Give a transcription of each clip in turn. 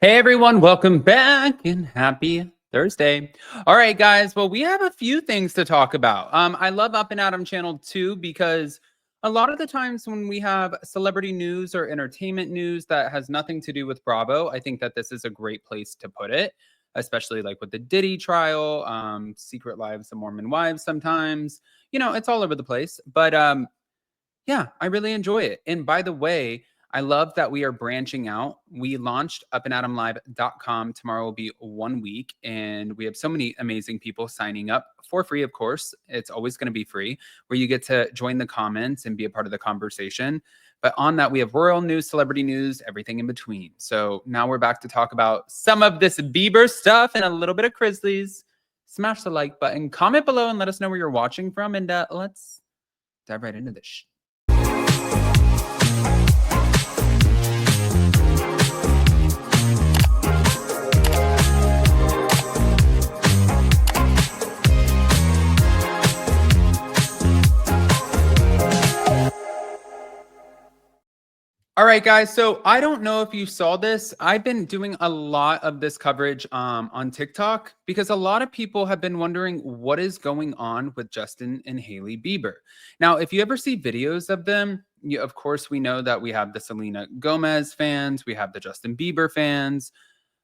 Hey everyone, welcome back and happy Thursday. All right, guys. Well, we have a few things to talk about. I love Up and Adam channel too because a lot of the times when we have celebrity news or entertainment news that has nothing to do with Bravo, I think that this is a great place to put it, especially like with the Diddy trial, Secret Lives of Mormon Wives sometimes. It's all over the place. But yeah, I really enjoy it. And by the way, I love that we are branching out. We launched upandadamlive.com. Tomorrow will be 1 week, and we have so many amazing people signing up for free, of course. It's always going to be free, where you get to join the comments and be a part of the conversation. But on that, we have royal news, celebrity news, everything in between. So now we're back to talk about some of this Bieber stuff and a little bit of Chrisley's. Smash the like button, comment below, and let us know where you're watching from. And let's dive right into this. All right, guys. So I don't know if you saw this. I've been doing a lot of this coverage on TikTok because a lot of people have been wondering what is going on with Justin and Hailey Bieber. Now, if you ever see videos of them, of course, we know that we have the Selena Gomez fans, we have the Justin Bieber fans.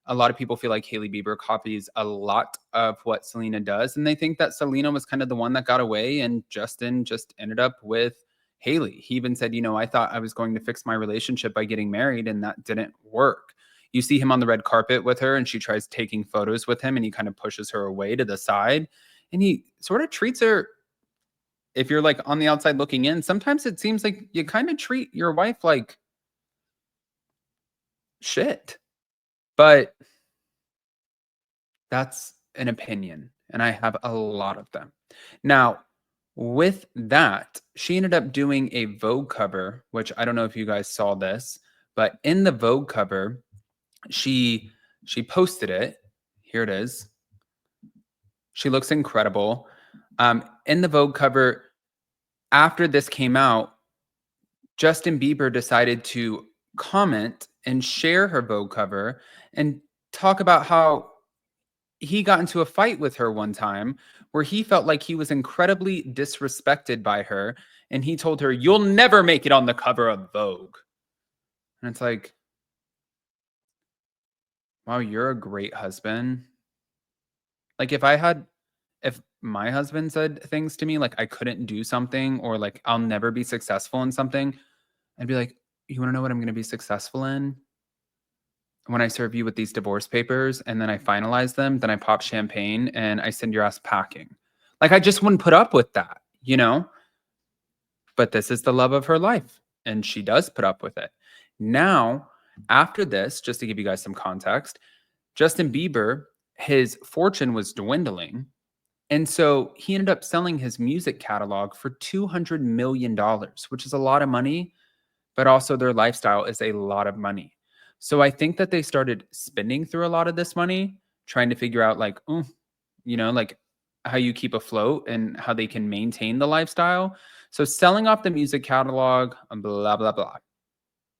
A lot of people feel like Hailey Bieber copies a lot of what Selena does, and they think that Selena was kind of the one that got away, and Justin just ended up with Hailey. He even said, I thought I was going to fix my relationship by getting married, and that didn't work. You see him on the red carpet with her, and she tries taking photos with him, and he kind of pushes her away to the side, and he sort of treats her. If you're like on the outside looking in, sometimes it seems like you kind of treat your wife like shit. But that's an opinion, and I have a lot of them. Now, with that, she ended up doing a Vogue cover, which I don't know if you guys saw this, but in the Vogue cover, she posted it. Here it is. She looks incredible. In the Vogue cover, after this came out, Justin Bieber decided to comment and share her Vogue cover and talk about how he got into a fight with her one time where he felt like he was incredibly disrespected by her. And he told her, "You'll never make it on the cover of Vogue." And it's like, wow, you're a great husband. Like if my husband said things to me, like I couldn't do something or like I'll never be successful in something, I'd be like, you want to know what I'm going to be successful in? When I serve you with these divorce papers and then I finalize them, then I pop champagne and I send your ass packing. Like I just wouldn't put up with that, But this is the love of her life, and she does put up with it. Now, after this, just to give you guys some context, Justin Bieber, his fortune was dwindling. And so he ended up selling his music catalog for $200 million, which is a lot of money, but also their lifestyle is a lot of money. So I think that they started spending through a lot of this money, trying to figure out like, like how you keep afloat and how they can maintain the lifestyle. So selling off the music catalog, blah, blah, blah.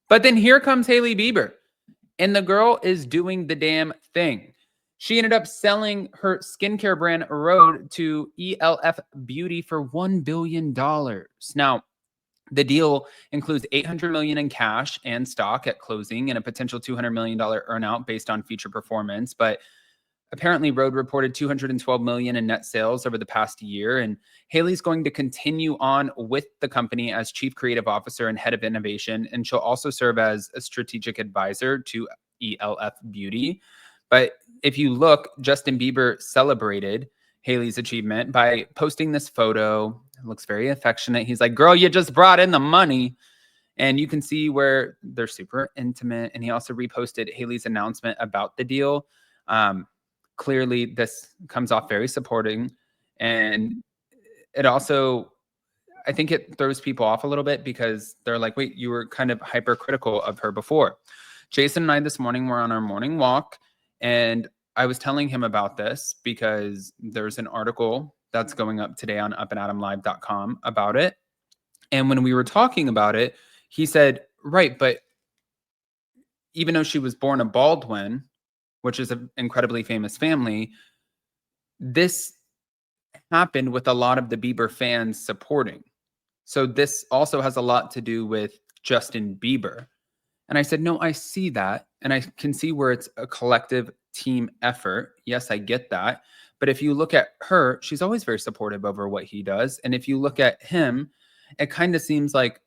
But then here comes Hailey Bieber, and the girl is doing the damn thing. She ended up selling her skincare brand Rhode to e.l.f. Beauty for $1 billion. Now, the deal includes $800 million in cash and stock at closing and a potential $200 million earnout based on future performance. But apparently, Rhode reported $212 million in net sales over the past year. And Hailey's going to continue on with the company as chief creative officer and head of innovation. And she'll also serve as a strategic advisor to e.l.f. Beauty. But if you look, Justin Bieber celebrated Hailey's achievement by posting this photo. It looks very affectionate. He's like, "Girl, you just brought in the money." And you can see where they're super intimate. And he also reposted Hailey's announcement about the deal. Clearly, this comes off very supporting. And it also, I think it throws people off a little bit because they're like, wait, you were kind of hypercritical of her before. Jason and I this morning were on our morning walk, and I was telling him about this because there's an article that's going up today on upandadamlive.com about it. And when we were talking about it, he said, right, but even though she was born a Baldwin, which is an incredibly famous family, this happened with a lot of the Bieber fans supporting. So this also has a lot to do with Justin Bieber. And I said, no, I see that. And I can see where it's a collective team effort. Yes, I get that. But if you look at her, she's always very supportive over what he does. And if you look at him, it kind of seems like,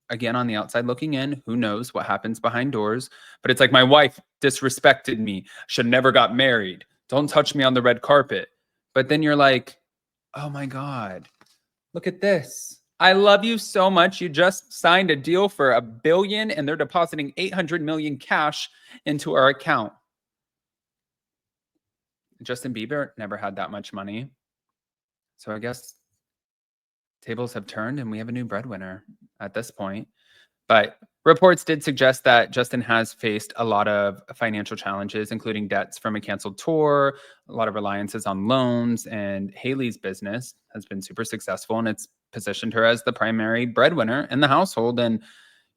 again, on the outside looking in, who knows what happens behind doors. But it's like, my wife disrespected me. Should never got married. Don't touch me on the red carpet. But then you're like, oh my God, look at this. I love you so much. You just signed a deal for $1 billion and they're depositing 800 million cash into our account. Justin Bieber never had that much money. So I guess tables have turned and we have a new breadwinner at this point. But reports did suggest that Justin has faced a lot of financial challenges, including debts from a canceled tour, a lot of reliances on loans, and Hailey's business has been super successful and it's positioned her as the primary breadwinner in the household. And,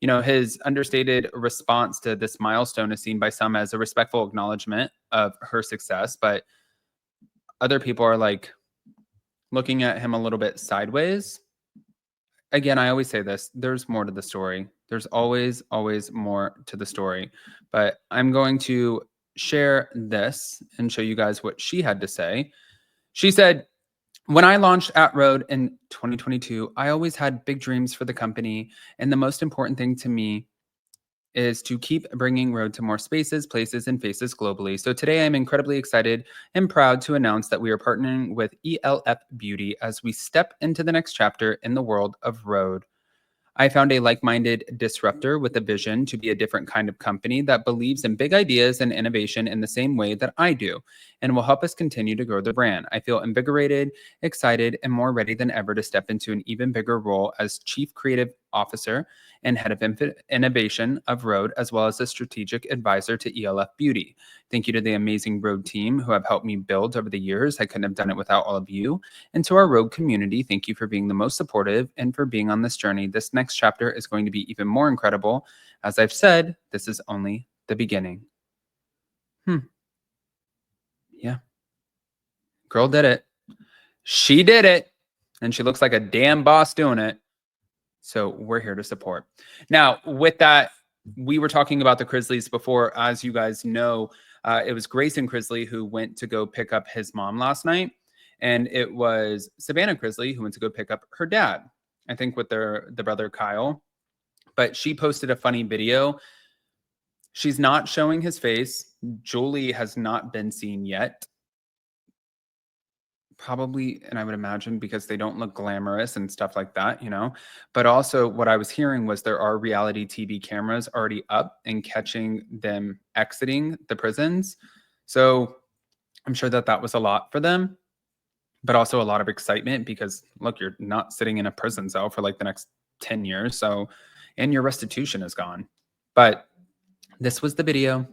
you know, his understated response to this milestone is seen by some as a respectful acknowledgement of her success, but other people are like looking at him a little bit sideways. Again, I always say this, there's more to the story. There's always more to the story. But I'm going to share this and show you guys what she had to say. She said, when I launched at Rhode in 2022, I always had big dreams for the company. And the most important thing to me is to keep bringing Rhode to more spaces, places, and faces globally. So today I'm incredibly excited and proud to announce that we are partnering with e.l.f. Beauty as we step into the next chapter in the world of Rhode. I found a like-minded disruptor with a vision to be a different kind of company that believes in big ideas and innovation in the same way that I do, and will help us continue to grow the brand. I feel invigorated, excited, and more ready than ever to step into an even bigger role as Chief Creative Officer and Head of Innovation of Rhode, as well as a strategic advisor to e.l.f. Beauty. Thank you to the amazing Rhode team who have helped me build over the years. I couldn't have done it without all of you. And to our Rhode community, thank you for being the most supportive and for being on this journey. This next chapter is going to be even more incredible. As I've said, this is only the beginning. Yeah. Girl did it. She did it. And she looks like a damn boss doing it. So we're here to support. Now, with that, we were talking about the Chrisleys before. As you guys know, it was Grayson Chrisley who went to go pick up his mom last night. And it was Savannah Chrisley who went to go pick up her dad, I think with the brother Kyle. But she posted a funny video. She's not showing his face. Julie has not been seen yet. Probably, and I would imagine because they don't look glamorous and stuff like that, you know. But also what I was hearing was there are reality TV cameras already up and catching them exiting the prisons. So I'm sure that that was a lot for them, but also a lot of excitement because look, you're not sitting in a prison cell for like the next 10 years. So, and your restitution is gone. But this was the video.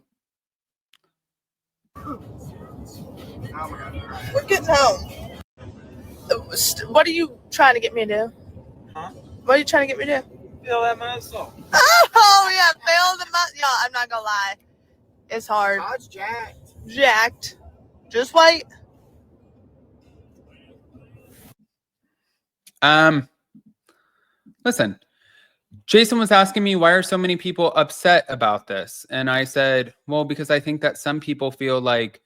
We're getting home. What are you trying to get me to do? Huh? What are you trying to get me to do? Fill that muscle. Oh, yeah, fill the muscle. Yeah, I'm not gonna lie. It's hard. Oh, it's jacked. Jacked. Just wait. Listen, Jason was asking me, why are so many people upset about this? And I said, well, because I think that some people feel like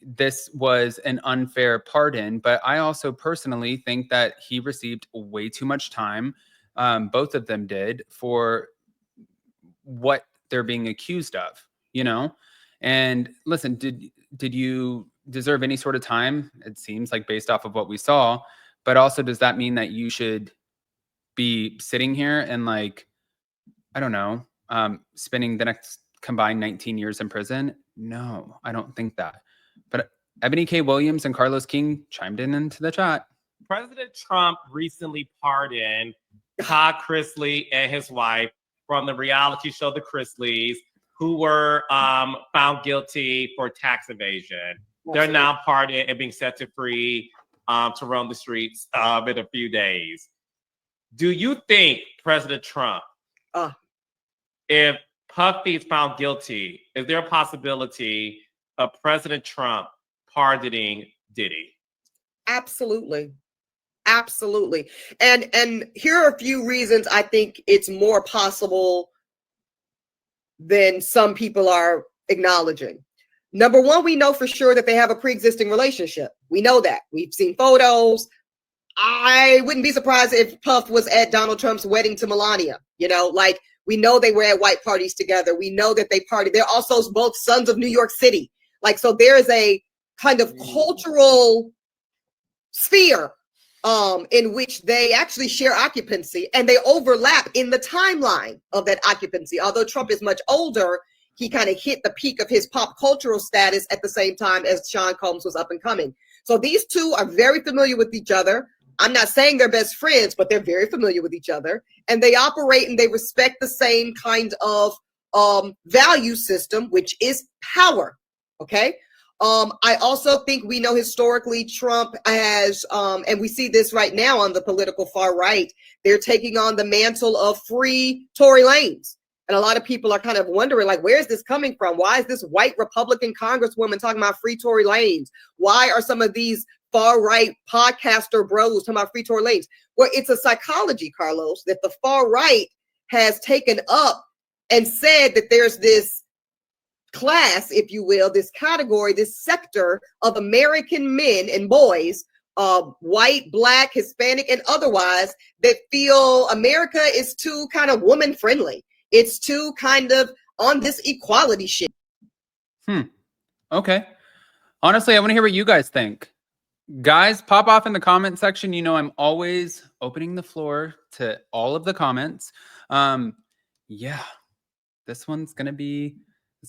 this was an unfair pardon, but I also personally think that he received way too much time. Both of them did for what they're being accused of, you know? And listen, did you deserve any sort of time? It seems like based off of what we saw, but also does that mean that you should be sitting here and like, I don't know, spending the next combined 19 years in prison? No, I don't think that. But Ebony K. Williams and Carlos King chimed in into the chat. President Trump recently pardoned Todd Chrisley and his wife from the reality show The Chrisleys, who were found guilty for tax evasion. They're now pardoned and being set to free to roam the streets in a few days. Do you think President Trump, if Puffy's found guilty. Is there a possibility of President Trump pardoning Diddy? Absolutely. Absolutely. And here are a few reasons I think it's more possible than some people are acknowledging. Number one, we know for sure that they have a pre-existing relationship. We know that. We've seen photos. I wouldn't be surprised if Puff was at Donald Trump's wedding to Melania. Like, we know they were at white parties together. We know that they partied. They're also both sons of New York City. Like, so there is a kind of cultural sphere in which they actually share occupancy, and they overlap in the timeline of that occupancy. Although Trump is much older, he kind of hit the peak of his pop cultural status at the same time as Sean Combs was up and coming. So these two are very familiar with each other. I'm not saying they're best friends, but they're very familiar with each other, and they operate and they respect the same kind of value system, which is power. Okay. I also think we know historically Trump has, and we see this right now on the political far right, they're taking on the mantle of free Tory Lanez. And a lot of people are kind of wondering, like, where is this coming from? Why is this white Republican congresswoman talking about free Tory Lanez? Why are some of these far right podcaster bros talking about free Tory Lanez? Well, it's a psychology, Carlos, that the far right has taken up and said that there's this class, if you will, this category, this sector of American men and boys, white, black, Hispanic, and otherwise, that feel America is too kind of woman friendly. It's too kind of on this equality shit. Okay. Honestly, I want to hear what you guys think. Guys, pop off in the comment section. I'm always opening the floor to all of the comments. Yeah, this one's gonna be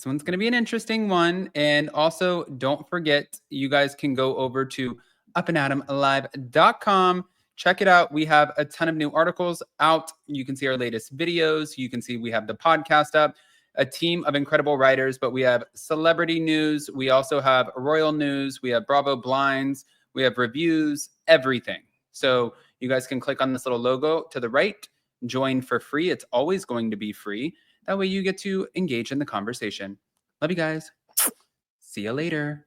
an interesting one. And also, don't forget, you guys can go over to upandadamlive.com. Check it out. We have a ton of new articles out. You can see our latest videos. You can see we have the podcast up, a team of incredible writers, but we have celebrity news. We also have royal news. We have Bravo blinds. We have reviews, everything. So you guys can click on this little logo to the right, join for free. It's always going to be free. That way you get to engage in the conversation. Love you guys. See you later.